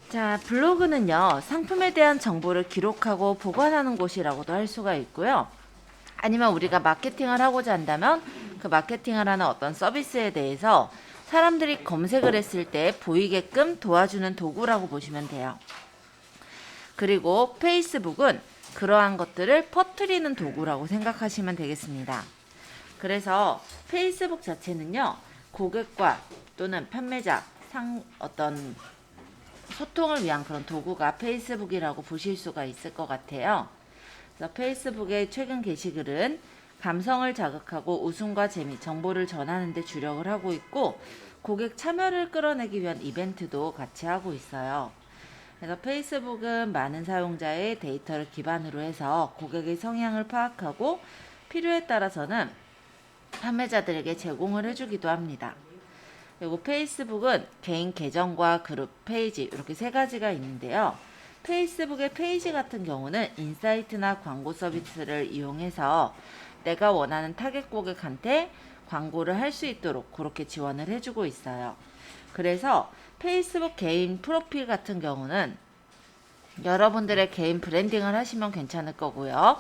자, 블로그는요, 상품에 대한 정보를 기록하고 보관하는 곳이라고도 할 수가 있고요. 아니면 우리가 마케팅을 하고자 한다면 그 마케팅을 하는 어떤 서비스에 대해서 사람들이 검색을 했을 때 보이게끔 도와주는 도구라고 보시면 돼요. 그리고 페이스북은 그러한 것들을 퍼뜨리는 도구라고 생각하시면 되겠습니다. 그래서 페이스북 자체는요, 고객과 또는 판매자, 어떤 소통을 위한 그런 도구가 페이스북이라고 보실 수가 있을 것 같아요. 그래서 페이스북의 최근 게시글은 감성을 자극하고 웃음과 재미, 정보를 전하는 데 주력을 하고 있고, 고객 참여를 끌어내기 위한 이벤트도 같이 하고 있어요. 그래서 페이스북은 많은 사용자의 데이터를 기반으로 해서 고객의 성향을 파악하고 필요에 따라서는 판매자들에게 제공을 해주기도 합니다. 그리고 페이스북은 개인 계정과 그룹, 페이지 이렇게 세 가지가 있는데요. 페이스북의 페이지 같은 경우는 인사이트나 광고 서비스를 이용해서 내가 원하는 타겟 고객한테 광고를 할 수 있도록 그렇게 지원을 해주고 있어요. 그래서 페이스북 개인 프로필 같은 경우는 여러분들의 개인 브랜딩을 하시면 괜찮을 거고요.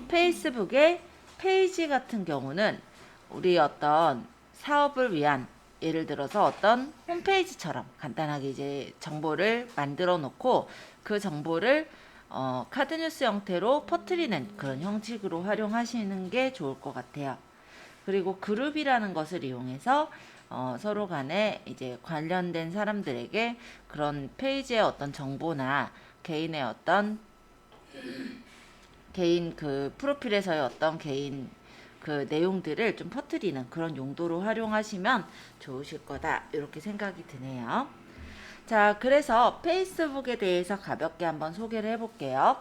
페이스북의 페이지 같은 경우는 우리 어떤 사업을 위한, 예를 들어서 어떤 홈페이지처럼 간단하게 이제 정보를 만들어 놓고 그 정보를 카드뉴스 형태로 퍼뜨리는 그런 형식으로 활용하시는 게 좋을 것 같아요. 그리고 그룹이라는 것을 이용해서 서로 간에 이제 관련된 사람들에게 그런 페이지의 어떤 정보나 개인의 어떤 개인 그 프로필에서의 어떤 개인 그 내용들을 좀 퍼뜨리는 그런 용도로 활용하시면 좋으실 거다, 이렇게 생각이 드네요. 자, 그래서 페이스북에 대해서 가볍게 한번 소개를 해볼게요.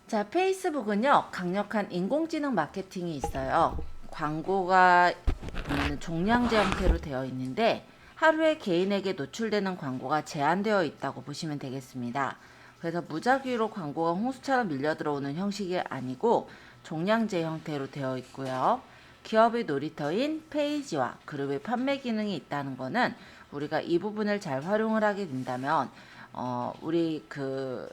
자, 페이스북은요, 강력한 인공지능 마케팅이 있어요. 광고가 종량제 형태로 되어 있는데 하루에 개인에게 노출되는 광고가 제한되어 있다고 보시면 되겠습니다. 그래서 무작위로 광고가 홍수처럼 밀려 들어오는 형식이 아니고 종량제 형태로 되어 있고요. 기업의 놀이터인 페이지와 그룹의 판매 기능이 있다는 것은 우리가 이 부분을 잘 활용을 하게 된다면 우리 그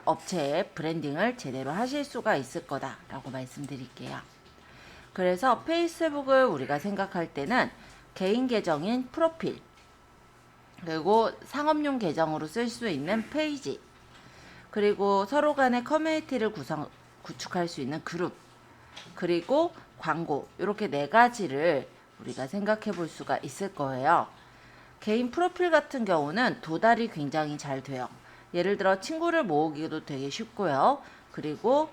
업체의 브랜딩을 제대로 하실 수가 있을 거다라고 말씀드릴게요. 그래서 페이스북을 우리가 생각할 때는 개인 계정인 프로필, 그리고 상업용 계정으로 쓸 수 있는 페이지, 그리고 서로 간의 커뮤니티를 구축할 수 있는 그룹, 그리고 광고, 이렇게 네 가지를 우리가 생각해 볼 수가 있을 거예요. 개인 프로필 같은 경우는 도달이 굉장히 잘 돼요. 예를 들어 친구를 모으기도 되게 쉽고요. 그리고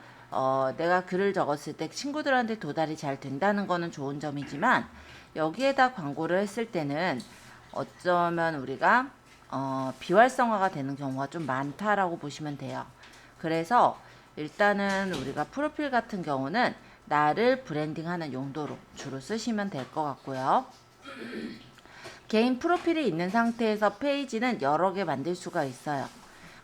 내가 글을 적었을 때 친구들한테 도달이 잘 된다는 거는 좋은 점이지만, 여기에다 광고를 했을 때는 어쩌면 우리가 비활성화가 되는 경우가 좀 많다라고 보시면 돼요. 그래서 일단은 우리가 프로필 같은 경우는 나를 브랜딩하는 용도로 주로 쓰시면 될 것 같고요. 개인 프로필이 있는 상태에서 페이지는 여러 개 만들 수가 있어요.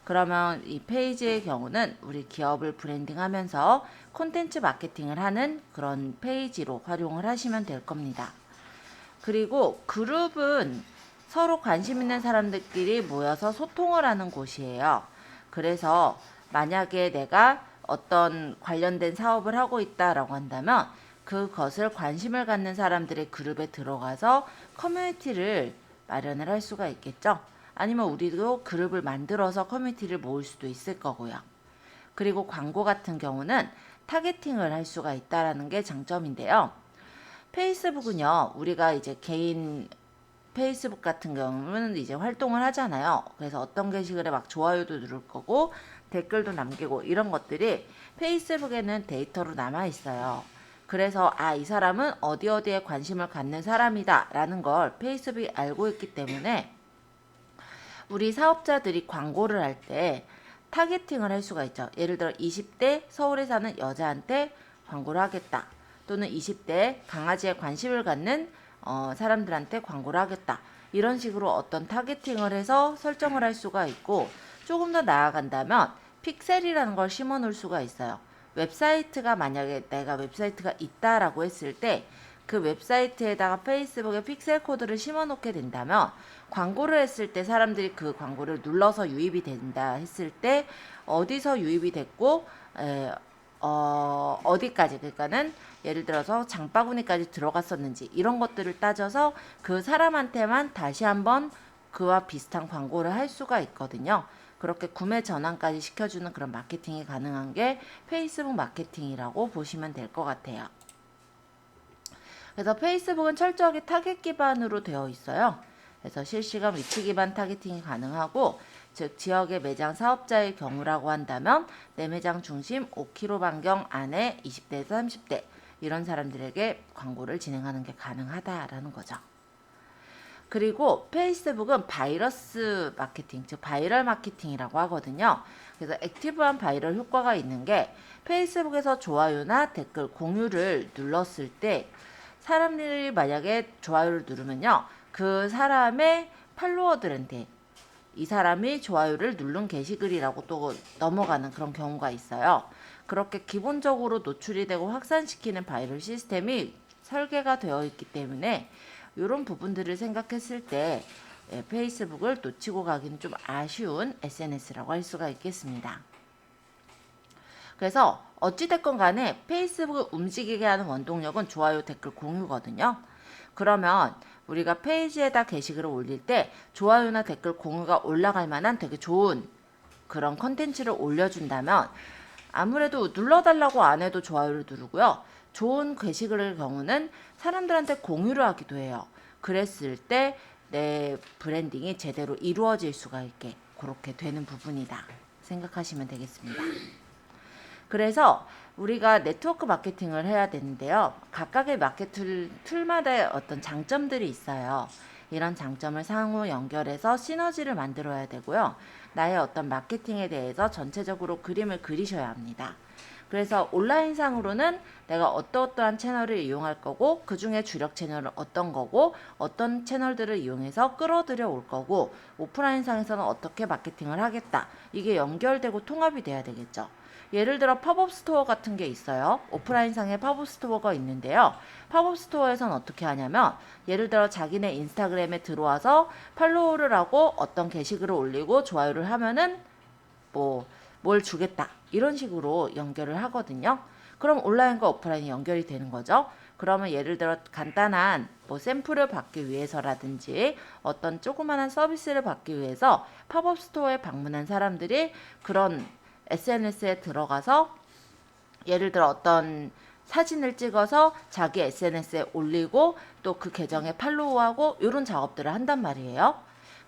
그러면 이 페이지의 경우는 우리 기업을 브랜딩하면서 콘텐츠 마케팅을 하는 그런 페이지로 활용을 하시면 될 겁니다. 그리고 그룹은 서로 관심 있는 사람들끼리 모여서 소통을 하는 곳이에요. 그래서 만약에 내가 어떤 관련된 사업을 하고 있다라고 한다면 그것을 관심을 갖는 사람들의 그룹에 들어가서 커뮤니티를 마련을 할 수가 있겠죠. 아니면 우리도 그룹을 만들어서 커뮤니티를 모을 수도 있을 거고요. 그리고 광고 같은 경우는 타겟팅을 할 수가 있다라는 게 장점인데요. 페이스북은요, 우리가 이제 개인 페이스북 같은 경우는 이제 활동을 하잖아요. 그래서 어떤 게시글에 막 좋아요도 누를 거고 댓글도 남기고 이런 것들이 페이스북에는 데이터로 남아 있어요. 그래서 이 사람은 어디 어디에 관심을 갖는 사람이다 라는 걸 페이스북이 알고 있기 때문에 우리 사업자들이 광고를 할 때 타겟팅을 할 수가 있죠. 예를 들어 20대 서울에 사는 여자한테 광고를 하겠다. 또는 20대 강아지에 관심을 갖는 사람들한테 광고를 하겠다. 이런 식으로 어떤 타겟팅을 해서 설정을 할 수가 있고, 조금 더 나아간다면 픽셀이라는 걸 심어 놓을 수가 있어요. 웹사이트가 만약에 내가 웹사이트가 있다라고 했을 때 그 웹사이트에다가 페이스북에 픽셀 코드를 심어 놓게 된다면 광고를 했을 때 사람들이 그 광고를 눌러서 유입이 된다 했을 때 어디서 유입이 됐고 어디까지, 그러니까는 예를 들어서 장바구니까지 들어갔었는지 이런 것들을 따져서 그 사람한테만 다시 한번 그와 비슷한 광고를 할 수가 있거든요. 그렇게 구매 전환까지 시켜주는 그런 마케팅이 가능한 게 페이스북 마케팅이라고 보시면 될 것 같아요. 그래서 페이스북은 철저하게 타겟 기반으로 되어 있어요. 그래서 실시간 위치 기반 타겟팅이 가능하고, 즉 지역의 매장 사업자의 경우라고 한다면 내 매장 중심 5km 반경 안에 20대에서 30대 이런 사람들에게 광고를 진행하는 게 가능하다라는 거죠. 그리고 페이스북은 바이러스 마케팅, 즉 바이럴 마케팅이라고 하거든요. 그래서 액티브한 바이럴 효과가 있는 게 페이스북에서 좋아요나 댓글, 공유를 눌렀을 때 사람들이 만약에 좋아요를 누르면요, 그 사람의 팔로워들한테 이 사람이 좋아요를 누른 게시글이라고 또 넘어가는 그런 경우가 있어요. 그렇게 기본적으로 노출이 되고 확산시키는 바이럴 시스템이 설계가 되어 있기 때문에 이런 부분들을 생각했을 때 페이스북을 놓치고 가기는 좀 아쉬운 SNS라고 할 수가 있겠습니다. 그래서 어찌됐건 간에 페이스북을 움직이게 하는 원동력은 좋아요, 댓글, 공유거든요. 그러면 우리가 페이지에다 게시글을 올릴 때 좋아요나 댓글, 공유가 올라갈 만한 되게 좋은 그런 컨텐츠를 올려준다면 아무래도 눌러달라고 안 해도 좋아요를 누르고요. 좋은 게시글의 경우는 사람들한테 공유를 하기도 해요. 그랬을 때 내 브랜딩이 제대로 이루어질 수가 있게 그렇게 되는 부분이다 생각하시면 되겠습니다. 그래서 우리가 네트워크 마케팅을 해야 되는데요. 각각의 마케팅 툴마다 어떤 장점들이 있어요. 이런 장점을 상호 연결해서 시너지를 만들어야 되고요. 나의 어떤 마케팅에 대해서 전체적으로 그림을 그리셔야 합니다. 그래서 온라인상으로는 내가 어떠한 채널을 이용할 거고, 그 중에 주력 채널은 어떤 거고, 어떤 채널들을 이용해서 끌어들여 올 거고, 오프라인상에서는 어떻게 마케팅을 하겠다. 이게 연결되고 통합이 돼야 되겠죠. 예를 들어 팝업 스토어 같은 게 있어요. 오프라인상에 팝업 스토어가 있는데요. 팝업 스토어에서는 어떻게 하냐면 예를 들어 자기네 인스타그램에 들어와서 팔로우를 하고 어떤 게시글을 올리고 좋아요를 하면은 뭘 주겠다 이런 식으로 연결을 하거든요. 그럼 온라인과 오프라인이 연결이 되는 거죠. 그러면 예를 들어 간단한 샘플을 받기 위해서라든지 어떤 조그마한 서비스를 받기 위해서 팝업 스토어에 방문한 사람들이 그런 SNS에 들어가서 예를 들어 어떤 사진을 찍어서 자기 SNS에 올리고 또 그 계정에 팔로우하고 이런 작업들을 한단 말이에요.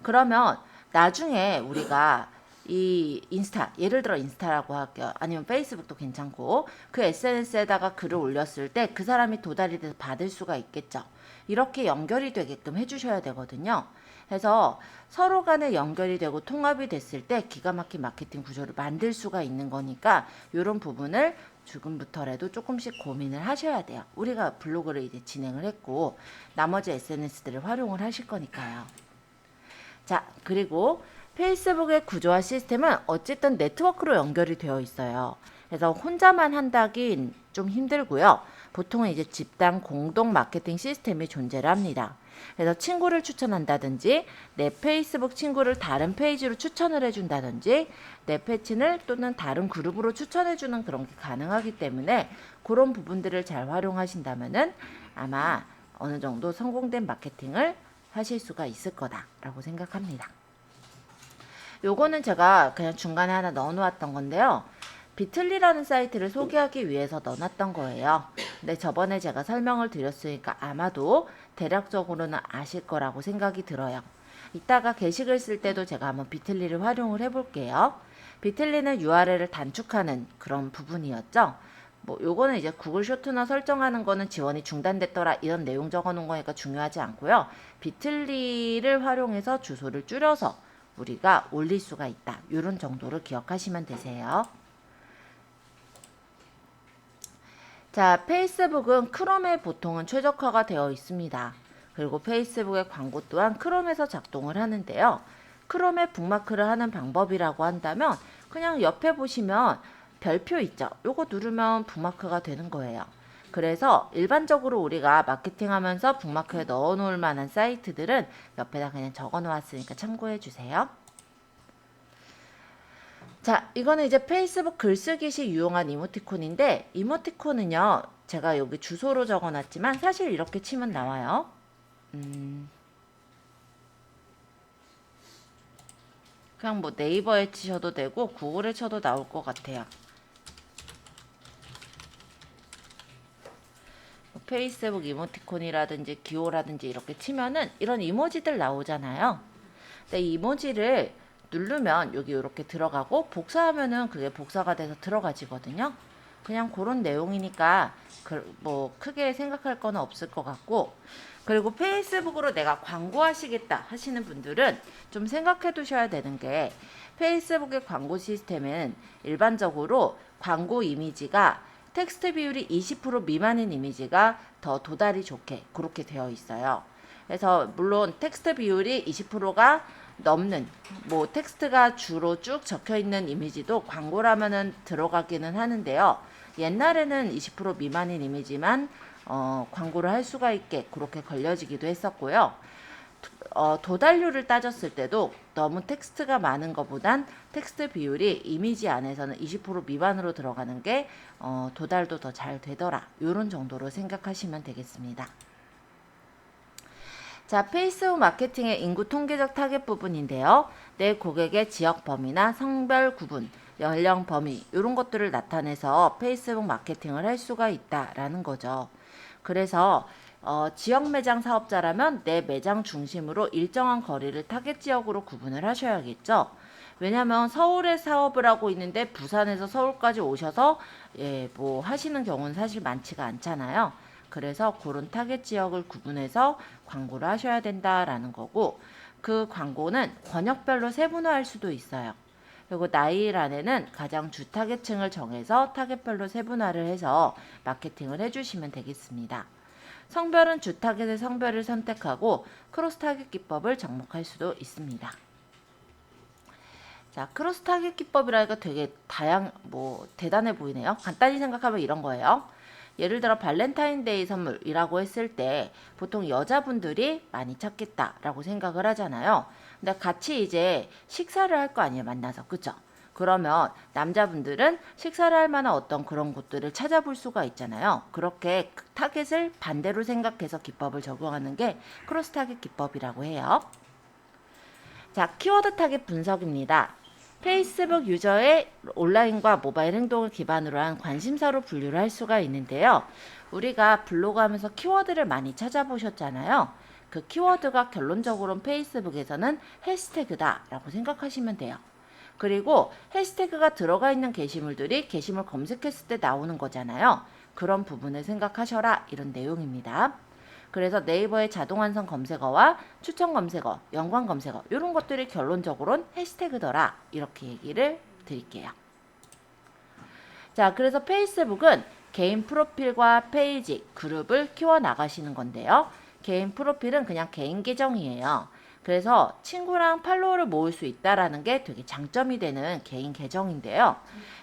그러면 나중에 우리가 이 인스타, 예를 들어 인스타라고 할게요. 아니면 페이스북도 괜찮고 그 SNS에다가 글을 올렸을 때 그 사람이 도달이 돼서 받을 수가 있겠죠. 이렇게 연결이 되게끔 해주셔야 되거든요. 그래서 서로 간에 연결이 되고 통합이 됐을 때 기가 막힌 마케팅 구조를 만들 수가 있는 거니까 이런 부분을 지금부터라도 조금씩 고민을 하셔야 돼요. 우리가 블로그를 이제 진행을 했고 나머지 SNS들을 활용을 하실 거니까요. 자, 그리고 페이스북의 구조와 시스템은 어쨌든 네트워크로 연결이 되어 있어요. 그래서 혼자만 한다긴 좀 힘들고요. 보통은 이제 집단 공동 마케팅 시스템이 존재를 합니다. 그래서 친구를 추천한다든지 내 페이스북 친구를 다른 페이지로 추천을 해준다든지 내 패친을 또는 다른 그룹으로 추천해주는 그런 게 가능하기 때문에 그런 부분들을 잘 활용하신다면은 아마 어느 정도 성공된 마케팅을 하실 수가 있을 거다라고 생각합니다. 요거는 제가 그냥 중간에 하나 넣어놓았던 건데요. 비틀리라는 사이트를 소개하기 위해서 넣어놨던 거예요. 근데 저번에 제가 설명을 드렸으니까 아마도 대략적으로는 아실 거라고 생각이 들어요. 이따가 게시글 쓸 때도 제가 한번 비틀리를 활용을 해볼게요. 비틀리는 URL을 단축하는 그런 부분이었죠. 요거는 이제 구글 쇼트너 설정하는 거는 지원이 중단됐더라 이런 내용 적어놓은 거니까 중요하지 않고요. 비틀리를 활용해서 주소를 줄여서 우리가 올릴 수가 있다. 이런 정도를 기억하시면 되세요. 자, 페이스북은 크롬에 보통은 최적화가 되어 있습니다. 그리고 페이스북의 광고 또한 크롬에서 작동을 하는데요. 크롬에 북마크를 하는 방법이라고 한다면 그냥 옆에 보시면 별표 있죠. 요거 누르면 북마크가 되는 거예요. 그래서 일반적으로 우리가 마케팅하면서 북마크에 넣어 놓을 만한 사이트들은 옆에다 그냥 적어 놓았으니까 참고해 주세요. 자, 이거는 이제 페이스북 글쓰기 시 유용한 이모티콘인데, 이모티콘은요, 제가 여기 주소로 적어 놨지만 사실 이렇게 치면 나와요. 그냥 뭐 네이버에 치셔도 되고 구글에 쳐도 나올 것 같아요. 페이스북 이모티콘이라든지 기호라든지 이렇게 치면은 이런 이모지들 나오잖아요. 근데 이 이모지를 누르면 여기 이렇게 들어가고 복사하면은 그게 복사가 돼서 들어가지거든요. 그냥 그런 내용이니까 뭐 크게 생각할 건 없을 것 같고, 그리고 페이스북으로 내가 광고하시겠다 하시는 분들은 좀 생각해 두셔야 되는 게, 페이스북의 광고 시스템은 일반적으로 광고 이미지가 텍스트 비율이 20% 미만인 이미지가 더 도달이 좋게 그렇게 되어 있어요. 그래서 물론 텍스트 비율이 20%가 넘는 뭐 텍스트가 주로 쭉 적혀 있는 이미지도 광고라면은 들어가기는 하는데요. 옛날에는 20% 미만인 이미지만 광고를 할 수가 있게 그렇게 걸려지기도 했었고요. 도달률을 따졌을 때도 너무 텍스트가 많은 것보단 텍스트 비율이 이미지 안에서는 20% 미만으로 들어가는 게 도달도 더 잘 되더라. 이런 정도로 생각하시면 되겠습니다. 자, 페이스북 마케팅의 인구 통계적 타겟 부분인데요. 내 고객의 지역 범위나 성별 구분, 연령 범위 이런 것들을 나타내서 페이스북 마케팅을 할 수가 있다라는 거죠. 그래서 지역 매장 사업자라면 내 매장 중심으로 일정한 거리를 타겟 지역으로 구분을 하셔야겠죠. 왜냐하면 서울에 사업을 하고 있는데 부산에서 서울까지 오셔서 뭐 하시는 경우는 사실 많지가 않잖아요. 그래서 그런 타겟 지역을 구분해서 광고를 하셔야 된다라는 거고, 그 광고는 권역별로 세분화할 수도 있어요. 그리고 나이란에는 가장 주 타겟층을 정해서 타겟별로 세분화를 해서 마케팅을 해주시면 되겠습니다. 성별은 주 타겟의 성별을 선택하고 크로스 타겟 기법을 접목할 수도 있습니다. 자, 크로스 타겟 기법이라니까 되게 대단해 보이네요. 간단히 생각하면 이런 거예요. 예를 들어 발렌타인데이 선물이라고 했을 때 보통 여자분들이 많이 찾겠다라고 생각을 하잖아요. 근데 같이 이제 식사를 할 거 아니에요, 만나서. 그죠? 그러면 남자분들은 식사를 할 만한 어떤 그런 곳들을 찾아볼 수가 있잖아요. 그렇게 타겟을 반대로 생각해서 기법을 적용하는 게 크로스 타겟 기법이라고 해요. 자, 키워드 타겟 분석입니다. 페이스북 유저의 온라인과 모바일 행동을 기반으로 한 관심사로 분류를 할 수가 있는데요. 우리가 블로그 하면서 키워드를 많이 찾아보셨잖아요. 그 키워드가 결론적으로는 페이스북에서는 해시태그다 라고 생각하시면 돼요. 그리고 해시태그가 들어가 있는 게시물들이 게시물 검색했을 때 나오는 거잖아요. 그런 부분을 생각하셔라, 이런 내용입니다. 그래서 네이버의 자동 완성 검색어와 추천 검색어, 연관 검색어 이런 것들이 결론적으로는 해시태그더라, 이렇게 얘기를 드릴게요. 자, 그래서 페이스북은 개인 프로필과 페이지, 그룹을 키워 나가시는 건데요. 개인 프로필은 그냥 개인 계정이에요. 그래서 친구랑 팔로워를 모을 수 있다라는 게 되게 장점이 되는 개인 계정인데요.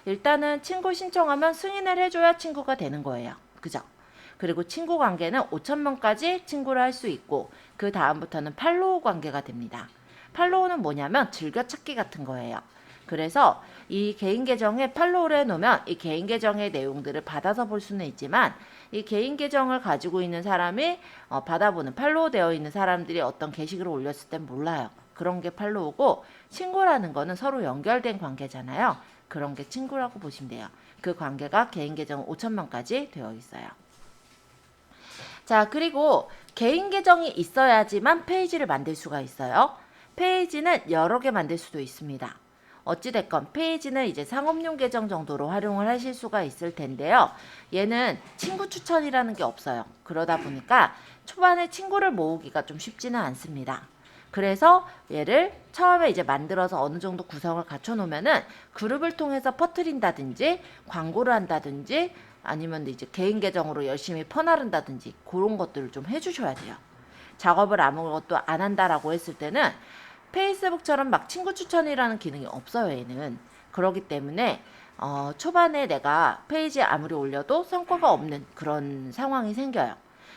일단은 친구 신청하면 승인을 해줘야 친구가 되는 거예요. 그죠? 그리고 친구 관계는 5,000명까지 친구를 할 수 있고, 그 다음부터는 팔로우 관계가 됩니다. 팔로우는 뭐냐면 즐겨찾기 같은 거예요. 그래서 이 개인 계정에 팔로우를 해놓으면 이 개인 계정의 내용들을 받아서 볼 수는 있지만, 이 개인 계정을 가지고 있는 사람이 받아보는, 팔로우 되어 있는 사람들이 어떤 게시글을 올렸을 땐 몰라요. 그런 게 팔로우고, 친구라는 거는 서로 연결된 관계잖아요. 그런 게 친구라고 보시면 돼요. 그 관계가 개인 계정 5,000명까지 되어 있어요. 자, 그리고 개인 계정이 있어야지만 페이지를 만들 수가 있어요. 페이지는 여러 개 만들 수도 있습니다. 어찌됐건 페이지는 이제 상업용 계정 정도로 활용을 하실 수가 있을 텐데요. 얘는 친구 추천이라는 게 없어요. 그러다 보니까 초반에 친구를 모으기가 좀 쉽지는 않습니다. 그래서 얘를 처음에 이제 만들어서 어느 정도 구성을 갖춰 놓으면은 그룹을 통해서 퍼뜨린다든지 광고를 한다든지 아니면 이제 개인 계정으로 열심히 퍼나른다든지 그런 것들을 좀 해주셔야 돼요. 작업을 아무것도 안 한다라고 했을 때는 페이스북처럼 막 친구 추천이라는 기능이 없어요, 얘는. 그렇기 때문에 초반에 내가 페이지에 아무리 올려도 성과가 없는 그런 상황이 생겨요.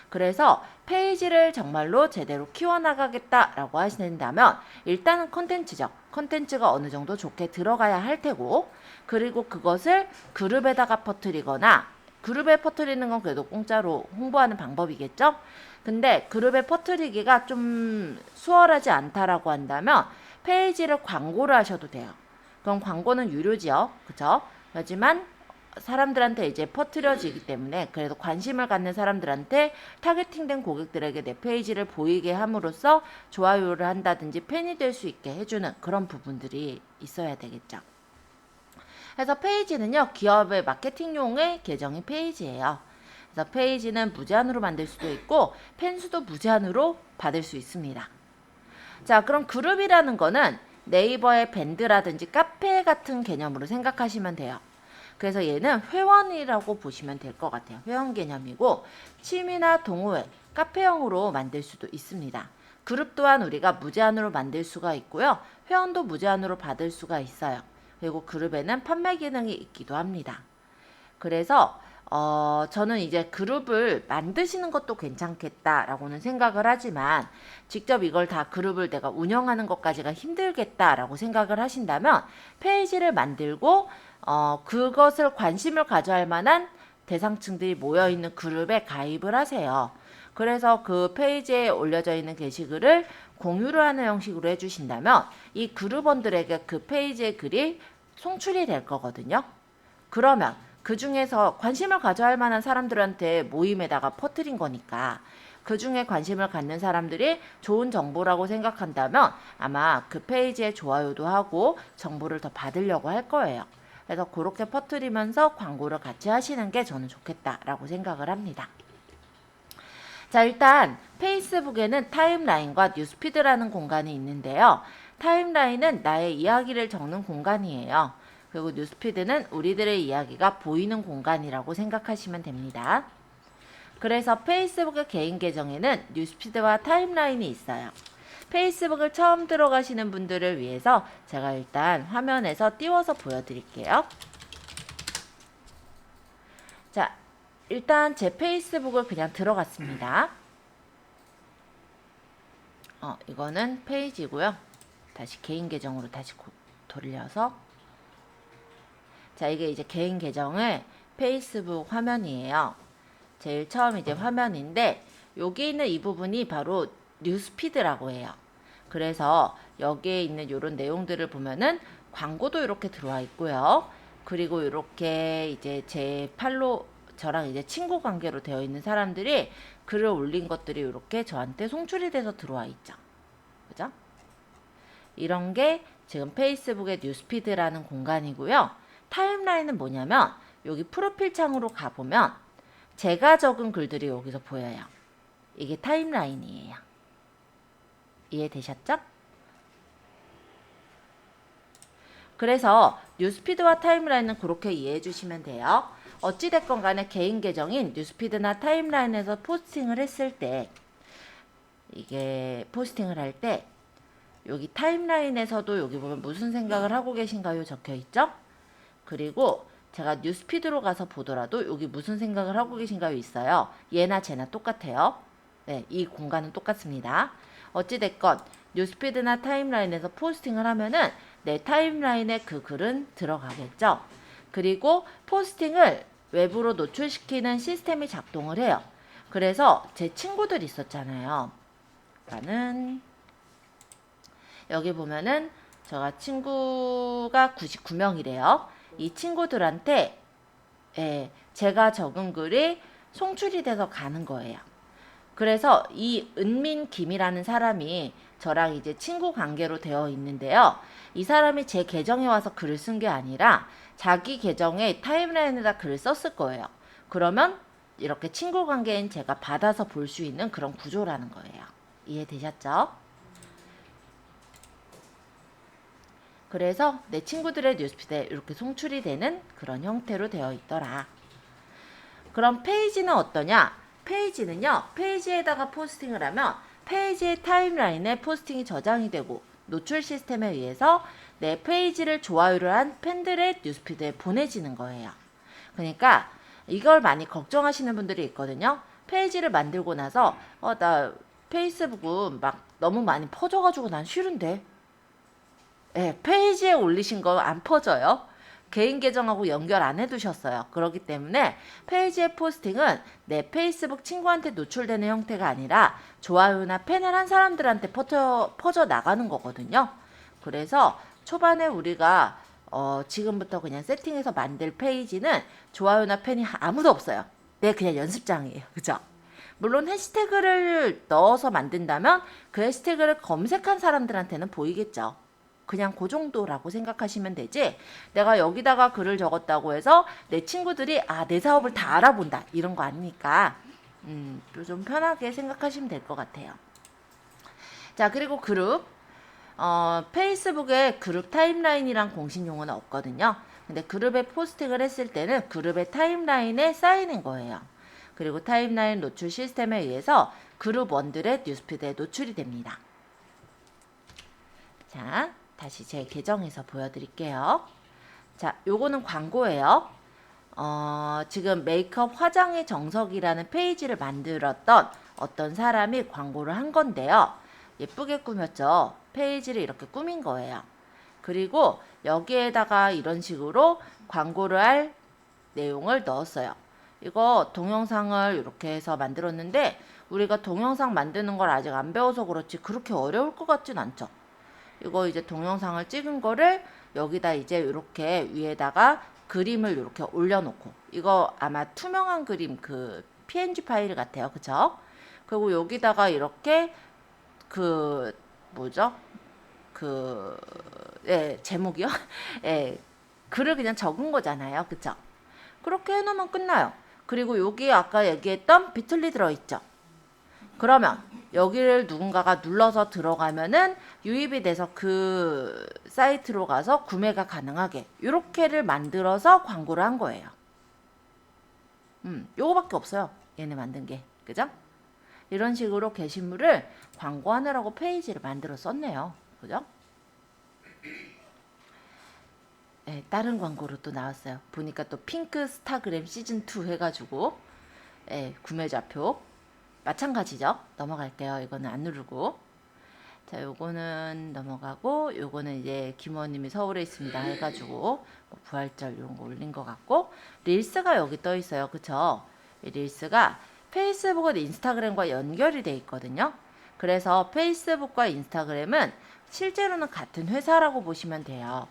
그래서 페이지를 정말로 제대로 키워나가겠다라고 하신다면 일단은 컨텐츠죠. 컨텐츠가 어느 정도 좋게 들어가야 할 테고, 그리고 그것을 그룹에다가 퍼뜨리거나, 그룹에 퍼뜨리는 건 그래도 공짜로 홍보하는 방법이겠죠? 근데 그룹에 퍼뜨리기가 좀 수월하지 않다라고 한다면 페이지를 광고를 하셔도 돼요. 그럼 광고는 유료지요. 그쵸? 하지만 사람들한테 이제 퍼뜨려지기 때문에 그래도 관심을 갖는 사람들한테 타겟팅된 고객들에게 내 페이지를 보이게 함으로써 좋아요를 한다든지 팬이 될 수 있게 해주는 그런 부분들이 있어야 되겠죠. 그래서 페이지는요, 기업의 마케팅용의 계정이 페이지예요. 그래서 페이지는 무제한으로 만들 수도 있고 팬수도 무제한으로 받을 수 있습니다. 자, 그럼 그룹이라는 거는 네이버의 밴드라든지 카페 같은 개념으로 생각하시면 돼요. 그래서 얘는 회원이라고 보시면 될 것 같아요. 회원 개념이고 취미나 동호회, 카페형으로 만들 수도 있습니다. 그룹 또한 우리가 무제한으로 만들 수가 있고요. 회원도 무제한으로 받을 수가 있어요. 그리고 그룹에는 판매 기능이 있기도 합니다. 그래서 저는 이제 그룹을 만드시는 것도 괜찮겠다라고는 생각을 하지만 직접 이걸 다 그룹을 내가 운영하는 것까지가 힘들겠다라고 생각을 하신다면 페이지를 만들고 그것을 관심을 가져야 할 만한 대상층들이 모여있는 그룹에 가입을 하세요. 그래서 그 페이지에 올려져 있는 게시글을 공유를 하는 형식으로 해주신다면 이 그룹원들에게 그 페이지의 글이 송출이 될 거거든요. 그러면 그 중에서 관심을 가져야 할 만한 사람들한테 모임에다가 퍼뜨린 거니까 그 중에 관심을 갖는 사람들이 좋은 정보라고 생각한다면 아마 그 페이지에 좋아요도 하고 정보를 더 받으려고 할 거예요. 그래서 그렇게 퍼뜨리면서 광고를 같이 하시는 게 저는 좋겠다라고 생각을 합니다. 자, 일단 페이스북에는 타임라인과 뉴스피드라는 공간이 있는데요. 타임라인은 나의 이야기를 적는 공간이에요. 그리고 뉴스피드는 우리들의 이야기가 보이는 공간이라고 생각하시면 됩니다. 그래서 페이스북의 개인 계정에는 뉴스피드와 타임라인이 있어요. 페이스북을 처음 들어가시는 분들을 위해서 제가 일단 화면에서 띄워서 보여드릴게요. 자, 일단 제 페이스북을 그냥 들어갔습니다. 이거는 페이지고요. 다시 개인 계정으로 다시 돌려서, 자, 이게 이제 개인 계정의 페이스북 화면이에요. 제일 처음 이제 화면인데 여기 있는 이 부분이 바로 뉴스피드라고 해요. 그래서 여기에 있는 이런 내용들을 보면은 광고도 이렇게 들어와 있고요. 그리고 이렇게 이제 제 팔로 저랑 이제 친구 관계로 되어 있는 사람들이 글을 올린 것들이 이렇게 저한테 송출이 돼서 들어와 있죠. 그죠? 이런 게 지금 페이스북의 뉴스피드라는 공간이고요. 타임라인은 뭐냐면 여기 프로필 창으로 가보면 제가 적은 글들이 여기서 보여요. 이게 타임라인이에요. 이해되셨죠? 그래서 뉴스피드와 타임라인은 그렇게 이해해 주시면 돼요. 어찌됐건 간에 개인 계정인 뉴스피드나 타임라인에서 포스팅을 했을 때, 이게 포스팅을 할 때 여기 타임라인에서도 여기 보면 무슨 생각을 하고 계신가요? 적혀 있죠? 그리고 제가 뉴스피드로 가서 보더라도 여기 무슨 생각을 하고 계신가요? 있어요. 얘나 쟤나 똑같아요. 네, 이 공간은 똑같습니다. 어찌됐건 뉴스피드나 타임라인에서 포스팅을 하면은 내 타임라인에 그 글은 들어가겠죠. 그리고 포스팅을 외부로 노출시키는 시스템이 작동을 해요. 그래서 제 친구들 있었잖아요. 나는 여기 보면은 제가 친구가 99명이래요. 이 친구들한테 제가 적은 글이 송출이 돼서 가는 거예요. 그래서 이 은민김이라는 사람이 저랑 이제 친구 관계로 되어 있는데요. 이 사람이 제 계정에 와서 글을 쓴 게 아니라 자기 계정에 타임라인에다 글을 썼을 거예요. 그러면 이렇게 친구 관계인 제가 받아서 볼 수 있는 그런 구조라는 거예요. 이해되셨죠? 그래서 내 친구들의 뉴스피드에 이렇게 송출이 되는 그런 형태로 되어 있더라. 그럼 페이지는 어떠냐? 페이지는요, 페이지에다가 포스팅을 하면 페이지의 타임라인에 포스팅이 저장이 되고 노출 시스템에 의해서 내 페이지를 좋아요를 한 팬들의 뉴스피드에 보내지는 거예요. 그러니까 이걸 많이 걱정하시는 분들이 있거든요. 페이지를 만들고 나서 나 페이스북은 막 너무 많이 퍼져가지고 난 싫은데. 네, 페이지에 올리신 거 안 퍼져요. 개인 계정하고 연결 안 해두셨어요. 그렇기 때문에 페이지의 포스팅은 내 페이스북 친구한테 노출되는 형태가 아니라 좋아요나 팬을 한 사람들한테 퍼져 나가는 거거든요. 그래서 초반에 우리가 지금부터 그냥 세팅해서 만들 페이지는 좋아요나 팬이 아무도 없어요. 네, 그냥 연습장이에요. 그죠? 물론 해시태그를 넣어서 만든다면 그 해시태그를 검색한 사람들한테는 보이겠죠. 그냥 그 정도라고 생각하시면 되지, 내가 여기다가 글을 적었다고 해서 내 친구들이 내 사업을 다 알아본다 이런 거 아니니까 좀 편하게 생각하시면 될 것 같아요. 자, 그리고 그룹, 페이스북에 그룹 타임라인이란 공식 용어는 없거든요. 근데 그룹에 포스팅을 했을 때는 그룹의 타임라인에 쌓이는 거예요. 그리고 타임라인 노출 시스템에 의해서 그룹 원들의 뉴스피드에 노출이 됩니다. 자, 다시 제 계정에서 보여드릴게요. 자, 요거는 광고예요. 지금 메이크업 화장의 정석이라는 페이지를 만들었던 어떤 사람이 광고를 한 건데요. 예쁘게 꾸몄죠. 페이지를 이렇게 꾸민 거예요. 그리고 여기에다가 이런 식으로 광고를 할 내용을 넣었어요. 이거 동영상을 이렇게 해서 만들었는데 우리가 동영상 만드는 걸 아직 안 배워서 그렇지 그렇게 어려울 것 같진 않죠. 이거 이제 동영상을 찍은 거를 여기다 이제 이렇게 위에다가 그림을 이렇게 올려놓고, 이거 아마 투명한 그림 그 PNG 파일 같아요. 그쵸? 그리고 여기다가 이렇게 제목이요? 예, 글을 그냥 적은 거잖아요. 그쵸? 그렇게 해놓으면 끝나요. 그리고 여기 아까 얘기했던 비틀리 들어있죠? 그러면 여기를 누군가가 눌러서 들어가면은 유입이 돼서 그 사이트로 가서 구매가 가능하게 이렇게를 만들어서 광고를 한 거예요. 요거밖에 없어요. 얘네 만든 게. 그죠? 이런 식으로 게시물을 광고하느라고 페이지를 만들어 썼네요. 그죠? 네, 다른 광고로 또 나왔어요. 보니까 또 핑크 스타그램 시즌2 해가지고 구매 좌표 마찬가지죠. 넘어갈게요. 이거는 안 누르고. 자, 요거는 넘어가고, 요거는 이제 김원님이 서울에 있습니다 해가지고 뭐 부활절 이런 거 올린 것 같고, 릴스가 여기 떠 있어요. 그쵸? 이 릴스가 페이스북은 인스타그램과 연결이 돼 있거든요. 그래서 페이스북과 인스타그램은 실제로는 같은 회사라고 보시면 돼요.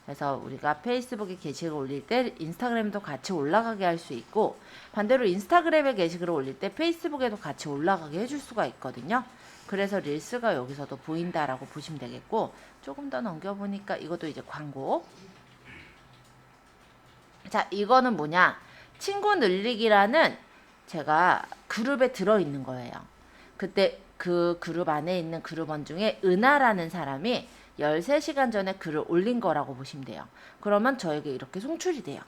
그래서 우리가 페이스북에 게시글 올릴 때 인스타그램도 같이 올라가게 할 수 있고, 반대로 인스타그램에 게시글을 올릴 때 페이스북에도 같이 올라가게 해줄 수가 있거든요. 그래서 릴스가 여기서도 보인다라고 보시면 되겠고, 조금 더 넘겨보니까 이것도 이제 광고. 자, 이거는 뭐냐? 친구 늘리기라는 제가 그룹에 들어있는 거예요. 그때 그 그룹 안에 있는 그룹원 중에 은하라는 사람이 13시간 전에 글을 올린 거라고 보시면 돼요. 그러면 저에게 이렇게 송출이 돼요.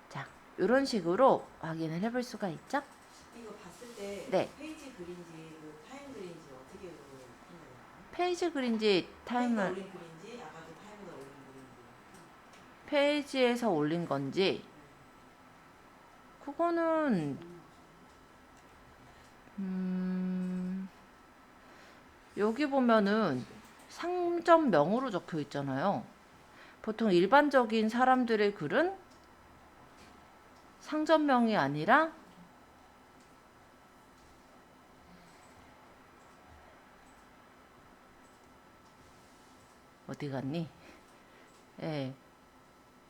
자, 이런 식으로 확인을 해볼 수가 있죠. 이거 봤을 때 네. 페이지 글인지 타임 글인지 어떻게 판단해요? 페이지 글인지 타임을 올린 글인지 아까도 타임에다 올린 글인지. 페이지에서 올린 건지 그거는 여기 보면은 상점명으로 적혀 있잖아요. 보통 일반적인 사람들의 글은 상점명이 아니라 어디 갔니? 예,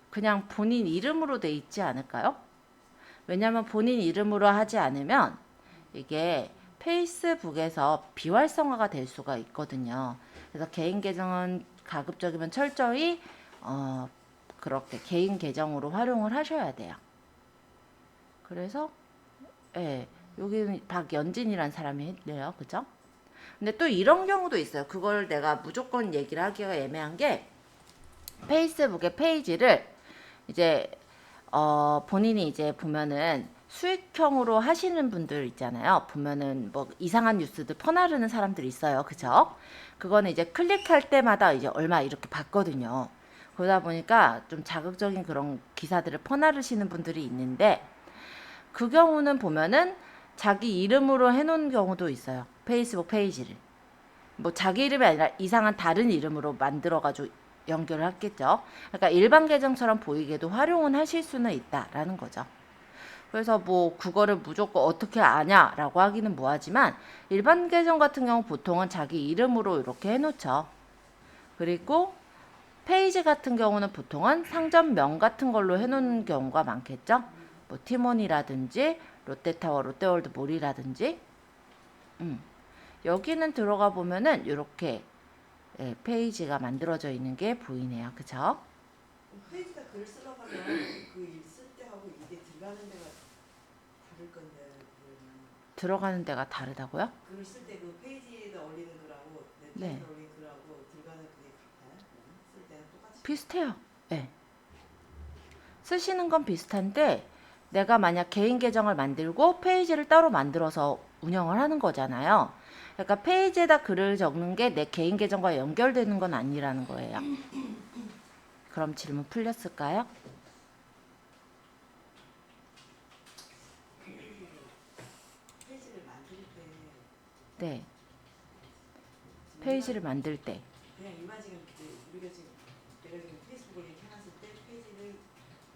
그냥 본인 이름으로 돼 있지 않을까요? 왜냐면 본인 이름으로 하지 않으면 이게 페이스북에서 비활성화가 될 수가 있거든요. 그래서 개인 계정은 가급적이면 철저히 그렇게 개인 계정으로 활용을 하셔야 돼요. 그래서 여기는 박연진이라는 사람이 했네요. 그죠? 근데 또 이런 경우도 있어요. 그걸 내가 무조건 얘기를 하기가 애매한 게, 페이스북의 페이지를 이제 본인이 이제 보면은 수익형으로 하시는 분들 있잖아요. 보면은 뭐 이상한 뉴스들 퍼나르는 사람들 있어요. 그죠? 그거는 이제 클릭할 때마다 이제 얼마 이렇게 받거든요. 그러다 보니까 좀 자극적인 그런 기사들을 퍼나르시는 분들이 있는데 그 경우는 보면은 자기 이름으로 해놓은 경우도 있어요. 페이스북 페이지를. 뭐 자기 이름이 아니라 이상한 다른 이름으로 만들어가지고 연결을 했겠죠. 그러니까 일반 계정처럼 보이게도 활용은 하실 수는 있다라는 거죠. 그래서 뭐 그거를 무조건 어떻게 아냐라고 하기는 뭐하지만 일반 계정 같은 경우 보통은 자기 이름으로 이렇게 해놓죠. 그리고 페이지 같은 경우는 보통은 상점명 같은 걸로 해놓는 경우가 많겠죠. 뭐 티몬이라든지 롯데타워, 롯데월드몰이라든지 여기는 들어가 보면은 이렇게 페이지가 만들어져 있는 게 보이네요. 그쵸? 페이지다 글 쓰러 가면 그 일 쓸 때하고 이게 들어가는 데가 다를 건데 들어가는 데가 다르다고요? 글 쓸 때 그 페이지에다 올리는 거라고 네. 네트에다 올리는 거라고 들어가는 그게 같아요? 쓸 때는 똑같이? 비슷해요. 네. 쓰시는 건 비슷한데 내가 만약 개인 계정을 만들고 페이지를 따로 만들어서 운영을 하는 거잖아요. 그러니까 페이지에다 글을 적는 게 내 개인 계정과 연결되는 건 아니라는 거예요. 그럼 질문 풀렸을까요? 페이지를 만들 때 네. 페이지를 만들 때 그냥 일반 지금 우리가 지금 내가 지금 페이스북을 이렇게 해놨을 때 페이지를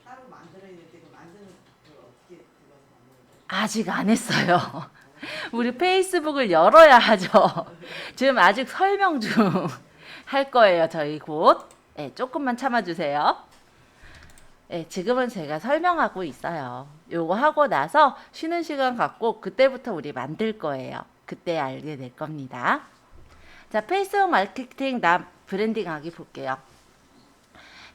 따로 만들어야 될 때 그 만드는 걸 어떻게 들어가서 만드는 거예요? 아직 안 했어요. 우리 페이스북을 열어야 하죠. 지금 아직 설명 중 할 거예요. 저희 곧. 네, 조금만 참아주세요. 네, 지금은 제가 설명하고 있어요. 요거 하고 나서 쉬는 시간 갖고 그때부터 우리 만들 거예요. 그때 알게 될 겁니다. 자, 페이스북 마케팅 나 브랜딩하기 볼게요.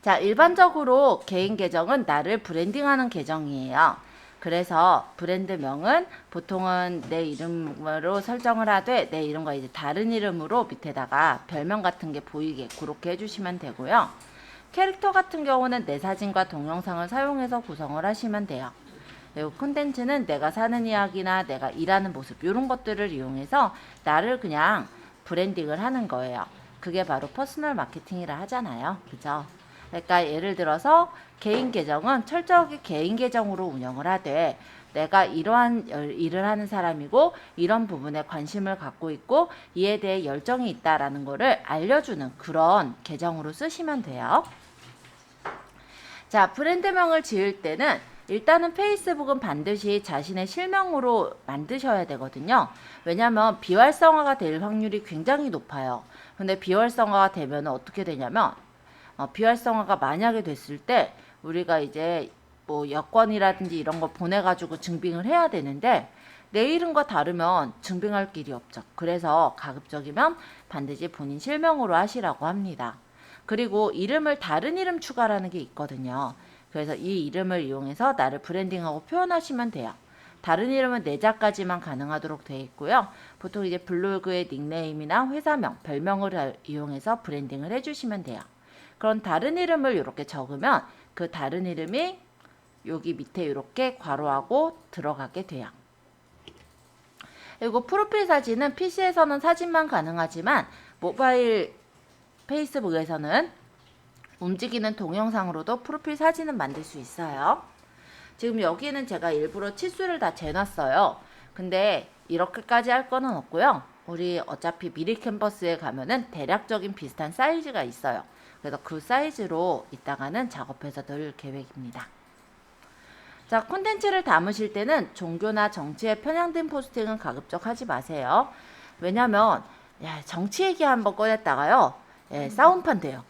자, 일반적으로 개인 계정은 나를 브랜딩하는 계정이에요. 그래서 브랜드명은 보통은 내 이름으로 설정을 하되 내 이름과 이제 다른 이름으로 밑에다가 별명 같은 게 보이게 그렇게 해주시면 되고요. 캐릭터 같은 경우는 내 사진과 동영상을 사용해서 구성을 하시면 돼요. 그리고 콘텐츠는 내가 사는 이야기나 내가 일하는 모습 이런 것들을 이용해서 나를 그냥 브랜딩을 하는 거예요. 그게 바로 퍼스널 마케팅이라 하잖아요. 그죠? 그러니까 예를 들어서 개인 계정은 철저하게 개인 계정으로 운영을 하되 내가 이러한 일을 하는 사람이고 이런 부분에 관심을 갖고 있고 이에 대해 열정이 있다라는 거를 알려주는 그런 계정으로 쓰시면 돼요. 자, 브랜드명을 지을 때는 일단은 페이스북은 반드시 자신의 실명으로 만드셔야 되거든요. 왜냐하면 비활성화가 될 확률이 굉장히 높아요. 근데 비활성화가 되면 어떻게 되냐면 비활성화가 만약에 됐을 때 우리가 이제 뭐 여권이라든지 이런 거 보내가지고 증빙을 해야 되는데 내 이름과 다르면 증빙할 길이 없죠. 그래서 가급적이면 반드시 본인 실명으로 하시라고 합니다. 그리고 이름을 다른 이름 추가라는 게 있거든요. 그래서 이 이름을 이용해서 나를 브랜딩하고 표현하시면 돼요. 다른 이름은 4자까지만 가능하도록 되어 있고요. 보통 이제 블로그의 닉네임이나 회사명, 별명을 이용해서 브랜딩을 해주시면 돼요. 그런 다른 이름을 이렇게 적으면 그 다른 이름이 여기 밑에 이렇게 괄호하고 들어가게 돼요. 그리고 프로필 사진은 PC에서는 사진만 가능하지만 모바일 페이스북에서는 움직이는 동영상으로도 프로필 사진은 만들 수 있어요. 지금 여기는 제가 일부러 치수를 다 재놨어요. 근데 이렇게까지 할 거는 없고요. 우리 어차피 미리 캔버스에 가면은 대략적인 비슷한 사이즈가 있어요. 그래서 그 사이즈로 이따가는 작업해서 넣을 계획입니다. 자, 콘텐츠를 담으실 때는 종교나 정치에 편향된 포스팅은 가급적 하지 마세요. 왜냐면 정치 얘기 한번 꺼냈다가요. 싸움판 돼요.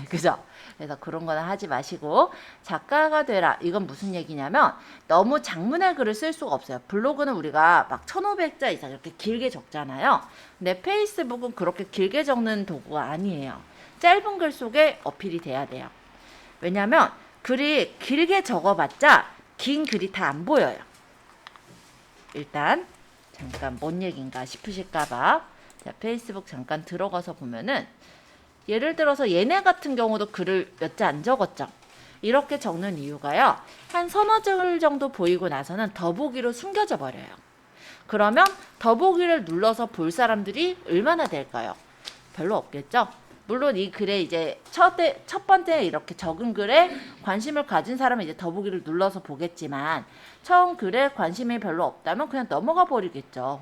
그죠? 그래서 그런 거는 하지 마시고 작가가 되라. 이건 무슨 얘기냐면 너무 장문의 글을 쓸 수가 없어요. 블로그는 우리가 막 1500자 이상 이렇게 길게 적잖아요. 근데 페이스북은 그렇게 길게 적는 도구가 아니에요. 짧은 글 속에 어필이 돼야 돼요. 왜냐면 글이 길게 적어봤자 긴 글이 다 안 보여요. 일단 잠깐 뭔 얘기인가 싶으실까봐 자, 페이스북 잠깐 들어가서 보면은 예를 들어서 얘네 같은 경우도 글을 몇 자 안 적었죠. 이렇게 적는 이유가요. 한 서너 줄 정도 보이고 나서는 더보기로 숨겨져 버려요. 그러면 더보기를 눌러서 볼 사람들이 얼마나 될까요? 별로 없겠죠? 물론 이 글에 이제 첫 번째 이렇게 적은 글에 관심을 가진 사람은 이제 더보기를 눌러서 보겠지만 처음 글에 관심이 별로 없다면 그냥 넘어가 버리겠죠.